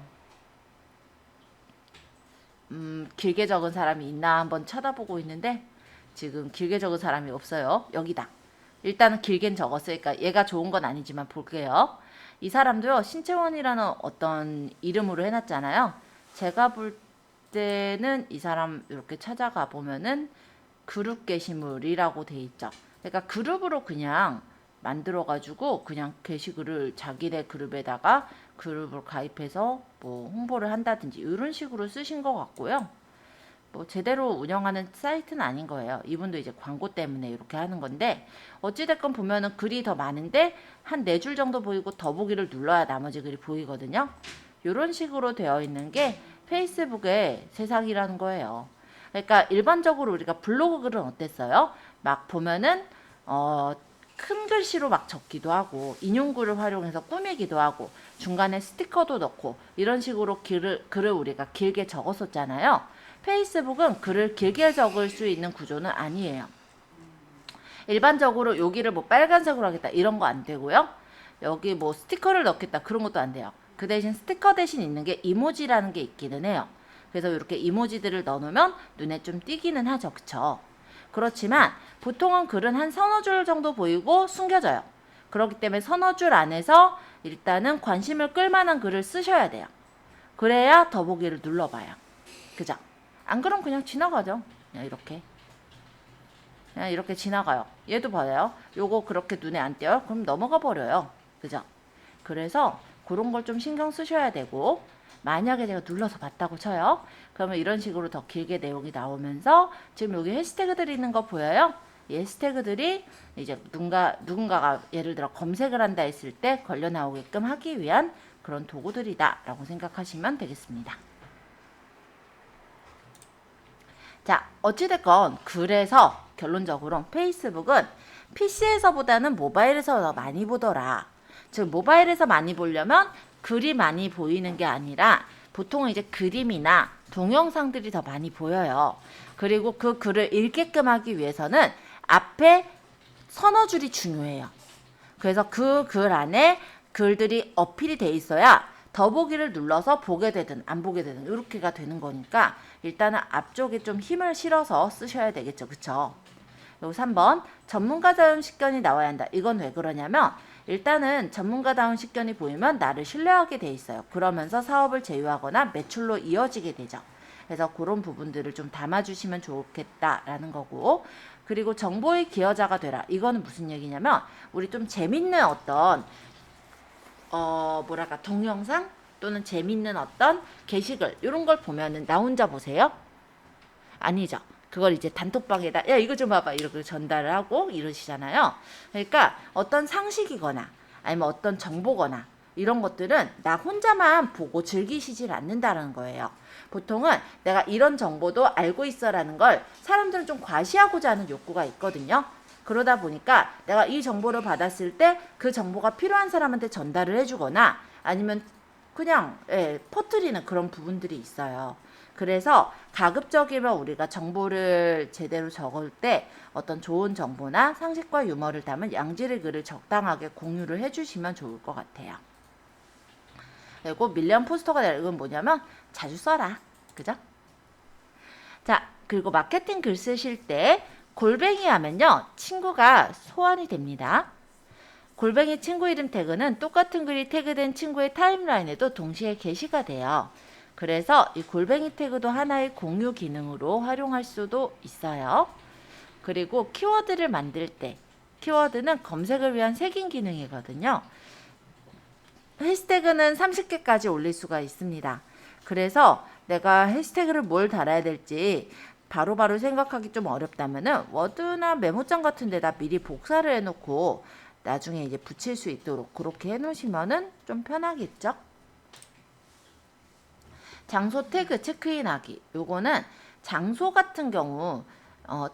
길게 적은 사람이 있나 한번 쳐다보고 있는데 지금 길게 적은 사람이 없어요. 여기다. 일단은 길게는 적었으니까 얘가 좋은 건 아니지만 볼게요. 이 사람도요. 신채원이라는 어떤 이름으로 해놨잖아요. 제가 볼 때는 이 사람 이렇게 찾아가 보면은 그룹 게시물이라고 돼 있죠. 그러니까 그룹으로 그냥 만들어가지고 그냥 게시글을 자기네 그룹에다가 그룹을 가입해서 뭐 홍보를 한다든지 이런 식으로 쓰신 것 같고요. 뭐 제대로 운영하는 사이트는 아닌 거예요. 이분도 이제 광고 때문에 이렇게 하는 건데 어찌됐건 보면은 글이 더 많은데 한 4줄 정도 보이고 더보기를 눌러야 나머지 글이 보이거든요. 이런 식으로 되어 있는 게 페이스북의 세상이라는 거예요. 그러니까 일반적으로 우리가 블로그 글은 어땠어요? 막 보면은 큰 글씨로 막 적기도 하고 인용구를 활용해서 꾸미기도 하고 중간에 스티커도 넣고 이런 식으로 글을 우리가 길게 적었었잖아요. 페이스북은 글을 길게 적을 수 있는 구조는 아니에요. 일반적으로 여기를 뭐 빨간색으로 하겠다 이런 거 안 되고요. 여기 뭐 스티커를 넣겠다 그런 것도 안 돼요. 그 대신 스티커 대신 있는 게 이모지라는 게 있기는 해요. 그래서 이렇게 이모지들을 넣어놓으면 눈에 좀 띄기는 하죠. 그쵸? 그렇지만 보통은 글은 한 서너 줄 정도 보이고 숨겨져요. 그렇기 때문에 서너 줄 안에서 일단은 관심을 끌만한 글을 쓰셔야 돼요. 그래야 더보기를 눌러봐요. 그죠? 안 그럼 그냥 지나가죠. 그냥 이렇게 지나가요. 얘도 봐요. 요거 그렇게 눈에 안 띄어요? 그럼 넘어가 버려요. 그죠? 그래서 그런 걸 좀 신경 쓰셔야 되고 만약에 제가 눌러서 봤다고 쳐요. 그러면 이런 식으로 더 길게 내용이 나오면서 지금 여기 해시태그들이 있는 거 보여요? 이 해시태그들이 이제 누군가가 예를 들어 검색을 한다 했을 때 걸려 나오게끔 하기 위한 그런 도구들이다 라고 생각하시면 되겠습니다. 자, 어찌됐건 그래서 결론적으로 페이스북은 PC에서보다는 모바일에서 더 많이 보더라. 즉 모바일에서 많이 보려면 글이 많이 보이는 게 아니라 보통은 이제 그림이나 동영상들이 더 많이 보여요. 그리고 그 글을 읽게끔 하기 위해서는 앞에 서너 줄이 중요해요. 그래서 그 글 안에 글들이 어필이 돼 있어야 더보기를 눌러서 보게 되든 안 보게 되든 이렇게가 되는 거니까 일단은 앞쪽에 좀 힘을 실어서 쓰셔야 되겠죠. 그쵸? 그리고 3번 전문가다운 식견이 나와야 한다. 이건 왜 그러냐면 일단은 전문가다운 식견이 보이면 나를 신뢰하게 돼 있어요. 그러면서 사업을 제휴하거나 매출로 이어지게 되죠. 그래서 그런 부분들을 좀 담아주시면 좋겠다라는 거고 그리고 정보의 기여자가 되라. 이거는 무슨 얘기냐면 우리 좀 재밌는 어떤 동영상 또는 재밌는 어떤 게시글 이런 걸 보면은 나 혼자 보세요? 아니죠. 그걸 이제 단톡방에다 야 이거 좀 봐봐 이렇게 전달을 하고 이러시잖아요. 그러니까 어떤 상식이거나 아니면 어떤 정보거나 이런 것들은 나 혼자만 보고 즐기시질 않는다는 거예요. 보통은 내가 이런 정보도 알고 있어라는 걸 사람들은 좀 과시하고자 하는 욕구가 있거든요. 그러다 보니까 내가 이 정보를 받았을 때 그 정보가 필요한 사람한테 전달을 해주거나 아니면 그냥 퍼뜨리는 그런 부분들이 있어요. 그래서 가급적이면 우리가 정보를 제대로 적을 때 어떤 좋은 정보나 상식과 유머를 담은 양질의 글을 적당하게 공유를 해주시면 좋을 것 같아요. 그리고 밀리언 포스터가 되는 건 뭐냐면 자주 써라. 그죠? 자, 그리고 마케팅 글 쓰실 때 골뱅이 하면요. 친구가 소환이 됩니다. 골뱅이 친구 이름 태그는 똑같은 글이 태그된 친구의 타임라인에도 동시에 게시가 돼요. 그래서 이 골뱅이 태그도 하나의 공유 기능으로 활용할 수도 있어요. 그리고 키워드를 만들 때 키워드는 검색을 위한 색인 기능이거든요. 해시태그는 30개까지 올릴 수가 있습니다. 그래서 내가 해시태그를 뭘 달아야 될지 바로바로 생각하기 좀 어렵다면은 워드나 메모장 같은 데다 미리 복사를 해놓고 나중에 이제 붙일 수 있도록 그렇게 해놓으시면은 좀 편하겠죠? 장소 태그 체크인하기. 요거는 장소 같은 경우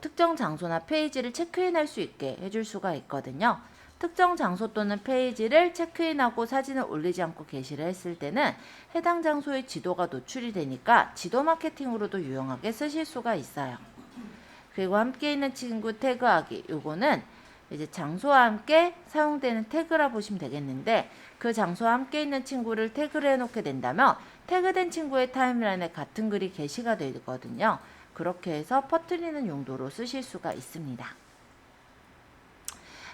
특정 장소나 페이지를 체크인할 수 있게 해줄 수가 있거든요. 특정 장소 또는 페이지를 체크인하고 사진을 올리지 않고 게시를 했을 때는 해당 장소의 지도가 노출이 되니까 지도 마케팅으로도 유용하게 쓰실 수가 있어요. 그리고 함께 있는 친구 태그하기. 요거는 이제 장소와 함께 사용되는 태그라 보시면 되겠는데 그 장소와 함께 있는 친구를 태그를 해놓게 된다면 태그된 친구의 타임라인에 같은 글이 게시가 되거든요. 그렇게 해서 퍼뜨리는 용도로 쓰실 수가 있습니다.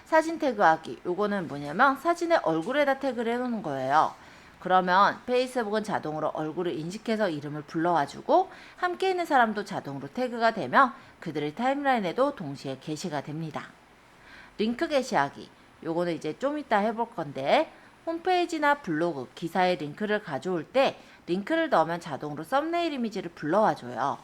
사진 태그하기. 요거는 뭐냐면 사진의 얼굴에다 태그를 해놓는 거예요. 그러면 페이스북은 자동으로 얼굴을 인식해서 이름을 불러와주고 함께 있는 사람도 자동으로 태그가 되며 그들의 타임라인에도 동시에 게시가 됩니다. 링크 게시하기. 요거는 이제 좀 이따 해볼 건데 홈페이지나 블로그, 기사에 링크를 가져올 때 링크를 넣으면 자동으로 썸네일 이미지를 불러와줘요.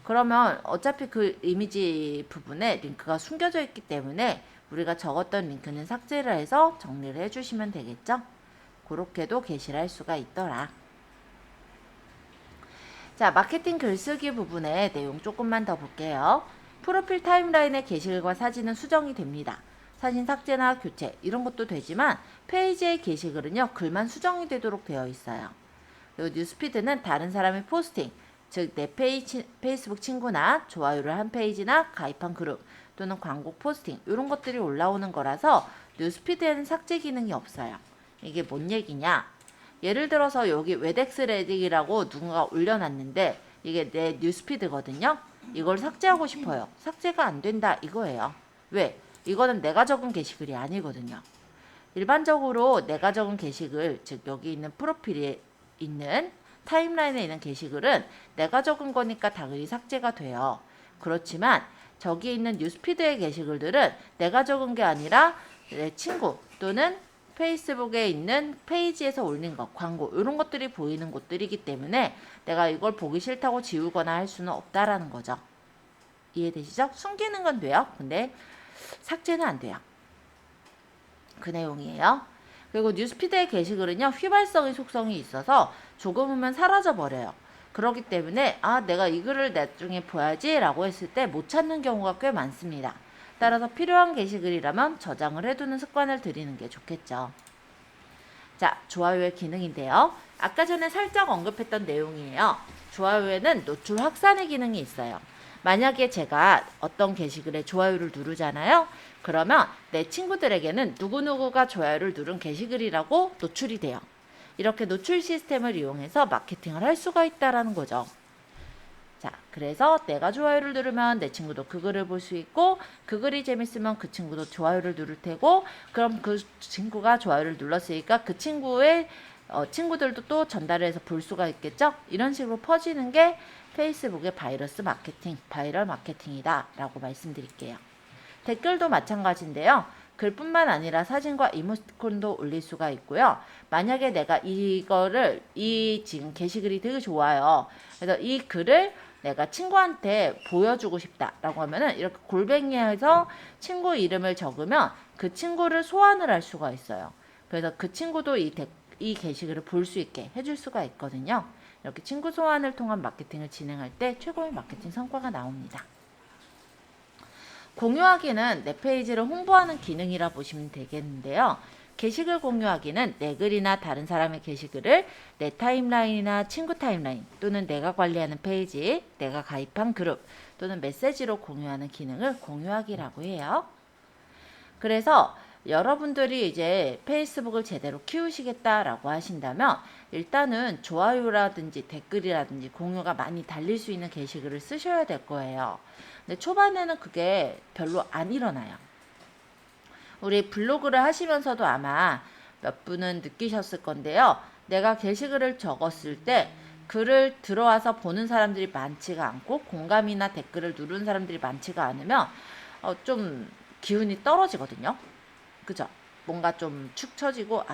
그러면 어차피 그 이미지 부분에 링크가 숨겨져 있기 때문에 우리가 적었던 링크는 삭제를 해서 정리를 해주시면 되겠죠? 그렇게도 게시를 할 수가 있더라. 자, 마케팅 글쓰기 부분의 내용 조금만 더 볼게요. 프로필 타임라인의 게시글과 사진은 수정이 됩니다. 사진 삭제나 교체 이런 것도 되지만 페이지의 게시글은요 글만 수정이 되도록 되어 있어요. 그리고 뉴스피드는 다른 사람의 포스팅, 즉 내 페이스북 친구나 좋아요를 한 페이지나 가입한 그룹 또는 광고 포스팅 이런 것들이 올라오는 거라서 뉴스피드에는 삭제 기능이 없어요. 이게 뭔 얘기냐? 예를 들어서 여기 웨덱스 레딕이라고 누군가 올려놨는데 이게 내 뉴스피드거든요. 이걸 삭제하고 싶어요. 삭제가 안 된다 이거예요. 왜? 이거는 내가 적은 게시글이 아니거든요. 일반적으로 내가 적은 게시글, 즉 여기 있는 프로필에 있는 타임라인에 있는 게시글은 내가 적은 거니까 당연히 삭제가 돼요. 그렇지만 저기 있는 뉴스피드의 게시글들은 내가 적은 게 아니라 내 친구 또는 페이스북에 있는 페이지에서 올린 것, 광고 이런 것들이 보이는 곳들이기 때문에 내가 이걸 보기 싫다고 지우거나 할 수는 없다라는 거죠. 이해되시죠? 숨기는 건 돼요. 근데 삭제는 안 돼요. 그 내용이에요. 그리고 뉴스피드의 게시글은요. 휘발성의 속성이 있어서 조금 후면 사라져 버려요. 그렇기 때문에 내가 이 글을 나중에 봐야지 라고 했을 때 못 찾는 경우가 꽤 많습니다. 따라서 필요한 게시글이라면 저장을 해두는 습관을 들이는 게 좋겠죠. 자, 좋아요의 기능인데요. 아까 전에 살짝 언급했던 내용이에요. 좋아요에는 노출 확산의 기능이 있어요. 만약에 제가 어떤 게시글에 좋아요를 누르잖아요. 그러면 내 친구들에게는 누구누구가 좋아요를 누른 게시글이라고 노출이 돼요. 이렇게 노출 시스템을 이용해서 마케팅을 할 수가 있다는 거죠. 자, 그래서 내가 좋아요를 누르면 내 친구도 그 글을 볼 수 있고 그 글이 재밌으면 그 친구도 좋아요를 누를 테고 그럼 그 친구가 좋아요를 눌렀으니까 그 친구의 친구들도 또 전달을 해서 볼 수가 있겠죠? 이런 식으로 퍼지는 게 페이스북의 바이러스 마케팅, 바이럴 마케팅이다 라고 말씀드릴게요. 댓글도 마찬가지인데요. 글뿐만 아니라 사진과 이모티콘도 올릴 수가 있고요. 만약에 내가 이 지금 게시글이 되게 좋아요. 그래서 이 글을 내가 친구한테 보여주고 싶다라고 하면은 이렇게 골뱅이에서 친구 이름을 적으면 그 친구를 소환을 할 수가 있어요. 그래서 그 친구도 이 게시글을 볼 수 있게 해줄 수가 있거든요. 이렇게 친구 소환을 통한 마케팅을 진행할 때 최고의 마케팅 성과가 나옵니다. 공유하기는 내 페이지를 홍보하는 기능이라 보시면 되겠는데요. 게시글 공유하기는 내 글이나 다른 사람의 게시글을 내 타임라인이나 친구 타임라인 또는 내가 관리하는 페이지, 내가 가입한 그룹 또는 메시지로 공유하는 기능을 공유하기라고 해요. 그래서 여러분들이 이제 페이스북을 제대로 키우시겠다라고 하신다면 일단은 좋아요라든지 댓글이라든지 공유가 많이 달릴 수 있는 게시글을 쓰셔야 될 거예요. 근데 초반에는 그게 별로 안 일어나요. 우리 블로그를 하시면서도 아마 몇 분은 느끼셨을 건데요. 내가 게시글을 적었을 때 글을 들어와서 보는 사람들이 많지가 않고 공감이나 댓글을 누른 사람들이 많지가 않으면 좀 기운이 떨어지거든요. 그죠? 뭔가 좀 축 처지고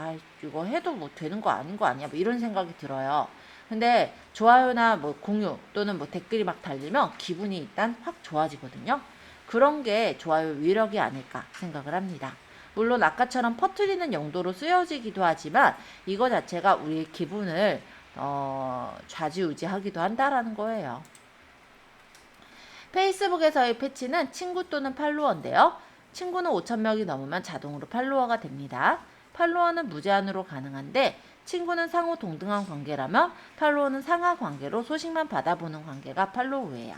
이거 해도 뭐 되는 거 아닌 거 아니야? 뭐 이런 생각이 들어요. 근데 좋아요나 뭐 공유 또는 뭐 댓글이 막 달리면 기분이 일단 확 좋아지거든요. 그런 게 좋아요 위력이 아닐까 생각을 합니다. 물론 아까처럼 퍼뜨리는 용도로 쓰여지기도 하지만 이거 자체가 우리의 기분을 좌지우지하기도 한다라는 거예요. 페이스북에서의 패치는 친구 또는 팔로워인데요. 친구는 5,000명이 넘으면 자동으로 팔로워가 됩니다. 팔로워는 무제한으로 가능한데 친구는 상호 동등한 관계라면 팔로워는 상하 관계로 소식만 받아보는 관계가 팔로우예요.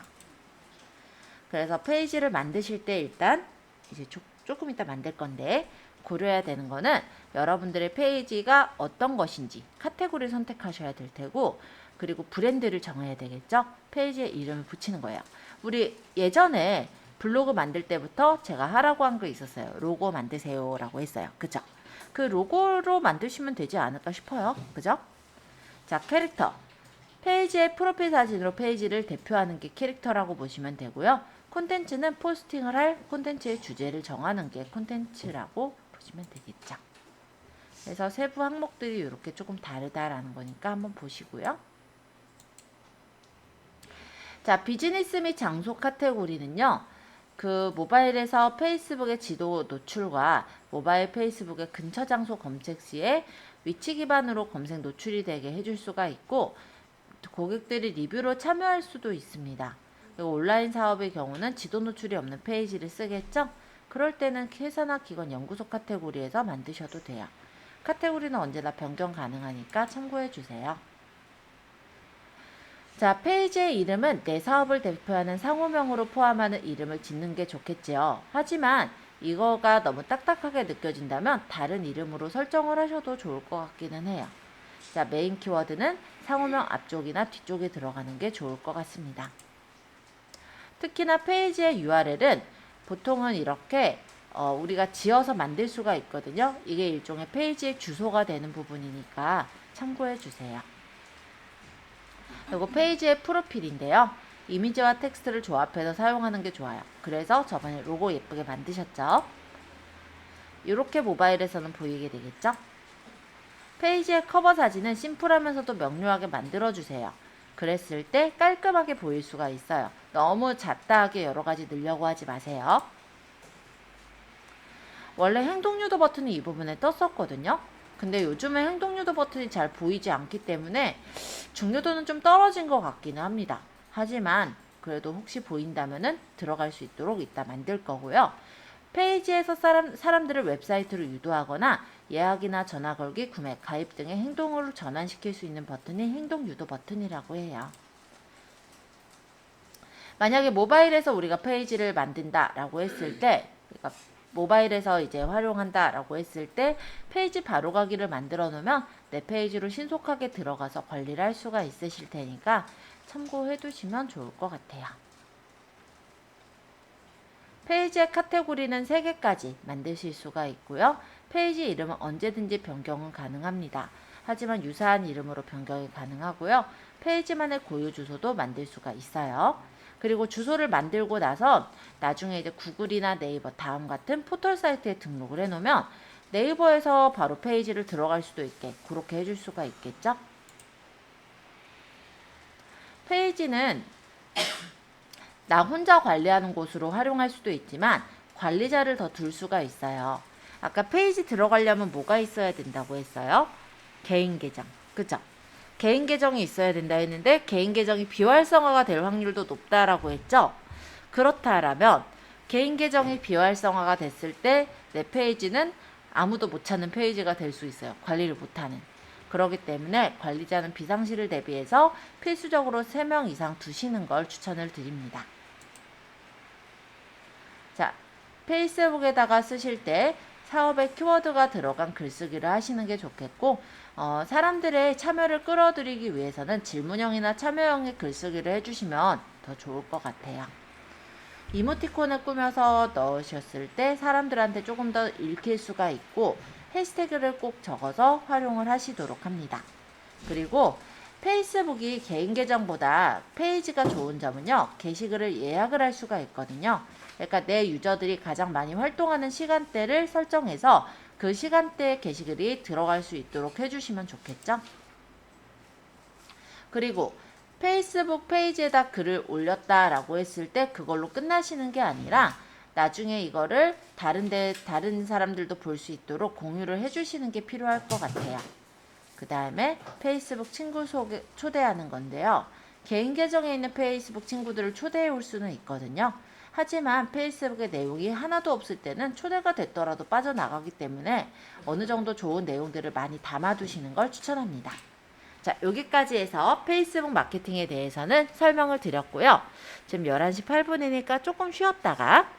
그래서 페이지를 만드실 때 일단 이제 조금 이따 만들 건데 고려해야 되는 거는 여러분들의 페이지가 어떤 것인지 카테고리를 선택하셔야 될 테고, 그리고 브랜드를 정해야 되겠죠. 페이지에 이름을 붙이는 거예요. 우리 예전에 블로그 만들 때부터 제가 하라고 한 거 있었어요. 로고 만드세요 라고 했어요. 그죠? 그 로고로 만드시면 되지 않을까 싶어요. 그죠? 자, 캐릭터. 페이지의 프로필 사진으로 페이지를 대표하는 게 캐릭터라고 보시면 되고요. 콘텐츠는 포스팅을 할 콘텐츠의 주제를 정하는 게 콘텐츠라고 보시면 되겠죠. 그래서 세부 항목들이 이렇게 조금 다르다라는 거니까 한번 보시고요. 자, 비즈니스 및 장소 카테고리는요. 그 모바일에서 페이스북의 지도 노출과 모바일 페이스북의 근처 장소 검색 시에 위치 기반으로 검색 노출이 되게 해줄 수가 있고, 고객들이 리뷰로 참여할 수도 있습니다. 그리고 온라인 사업의 경우는 지도 노출이 없는 페이지를 쓰겠죠? 그럴 때는 회사나 기관 연구소 카테고리에서 만드셔도 돼요. 카테고리는 언제나 변경 가능하니까 참고해 주세요. 자, 페이지의 이름은 내 사업을 대표하는 상호명으로 포함하는 이름을 짓는 게 좋겠지요. 하지만 이거가 너무 딱딱하게 느껴진다면 다른 이름으로 설정을 하셔도 좋을 것 같기는 해요. 자, 메인 키워드는 상호명 앞쪽이나 뒤쪽에 들어가는 게 좋을 것 같습니다. 특히나 페이지의 URL은 보통은 이렇게 우리가 지어서 만들 수가 있거든요. 이게 일종의 페이지의 주소가 되는 부분이니까 참고해 주세요. 그리고 페이지의 프로필인데요. 이미지와 텍스트를 조합해서 사용하는 게 좋아요. 그래서 저번에 로고 예쁘게 만드셨죠? 이렇게 모바일에서는 보이게 되겠죠? 페이지의 커버 사진은 심플하면서도 명료하게 만들어주세요. 그랬을 때 깔끔하게 보일 수가 있어요. 너무 잡다하게 여러가지 넣으려고 하지 마세요. 원래 행동 유도 버튼이 이 부분에 떴었거든요. 근데 요즘에 행동 유도 버튼이 잘 보이지 않기 때문에 중요도는 좀 떨어진 것 같기는 합니다. 하지만 그래도 혹시 보인다면은 들어갈 수 있도록 이따 만들 거고요. 페이지에서 사람들을 웹사이트로 유도하거나 예약이나 전화 걸기, 구매, 가입 등의 행동으로 전환시킬 수 있는 버튼이 행동 유도 버튼이라고 해요. 만약에 모바일에서 우리가 페이지를 만든다라고 했을 때, 그러니까 모바일에서 이제 활용한다라고 했을 때 페이지 바로가기를 만들어 놓으면 내 페이지로 신속하게 들어가서 관리를 할 수가 있으실 테니까 참고해 두시면 좋을 것 같아요. 페이지의 카테고리는 3개까지 만드실 수가 있고요. 페이지 이름은 언제든지 변경은 가능합니다. 하지만 유사한 이름으로 변경이 가능하고요. 페이지만의 고유 주소도 만들 수가 있어요. 그리고 주소를 만들고 나서 나중에 이제 구글이나 네이버, 다음 같은 포털 사이트에 등록을 해놓으면 네이버에서 바로 페이지를 들어갈 수도 있게 그렇게 해줄 수가 있겠죠. 페이지는 나 혼자 관리하는 곳으로 활용할 수도 있지만 관리자를 더 둘 수가 있어요. 아까 페이지 들어가려면 뭐가 있어야 된다고 했어요? 개인 계정. 그죠? 개인 계정이 있어야 된다 했는데 개인 계정이 비활성화가 될 확률도 높다라고 했죠? 그렇다라면 개인 계정이 비활성화가 됐을 때 내 페이지는 아무도 못 찾는 페이지가 될 수 있어요. 관리를 못하는. 그렇기 때문에 관리자는 비상시를 대비해서 필수적으로 3명 이상 두시는 걸 추천을 드립니다. 자, 페이스북에다가 쓰실 때 사업에 키워드가 들어간 글쓰기를 하시는 게 좋겠고, 사람들의 참여를 끌어들이기 위해서는 질문형이나 참여형의 글쓰기를 해주시면 더 좋을 것 같아요. 이모티콘을 꾸며서 넣으셨을 때 사람들한테 조금 더 읽힐 수가 있고 해시태그를 꼭 적어서 활용을 하시도록 합니다. 그리고 페이스북이 개인 계정보다 페이지가 좋은 점은요, 게시글을 예약을 할 수가 있거든요. 그러니까 내 유저들이 가장 많이 활동하는 시간대를 설정해서 그 시간대에 게시글이 들어갈 수 있도록 해주시면 좋겠죠. 그리고 페이스북 페이지에다 글을 올렸다라고 했을 때 그걸로 끝나시는 게 아니라 나중에 이거를 다른 사람들도 볼 수 있도록 공유를 해주시는 게 필요할 것 같아요. 그 다음에 페이스북 친구 초대하는 건데요. 개인 계정에 있는 페이스북 친구들을 초대해 올 수는 있거든요. 하지만 페이스북에 내용이 하나도 없을 때는 초대가 됐더라도 빠져나가기 때문에 어느 정도 좋은 내용들을 많이 담아두시는 걸 추천합니다. 자, 여기까지 해서 페이스북 마케팅에 대해서는 설명을 드렸고요. 지금 11시 8분이니까 조금 쉬었다가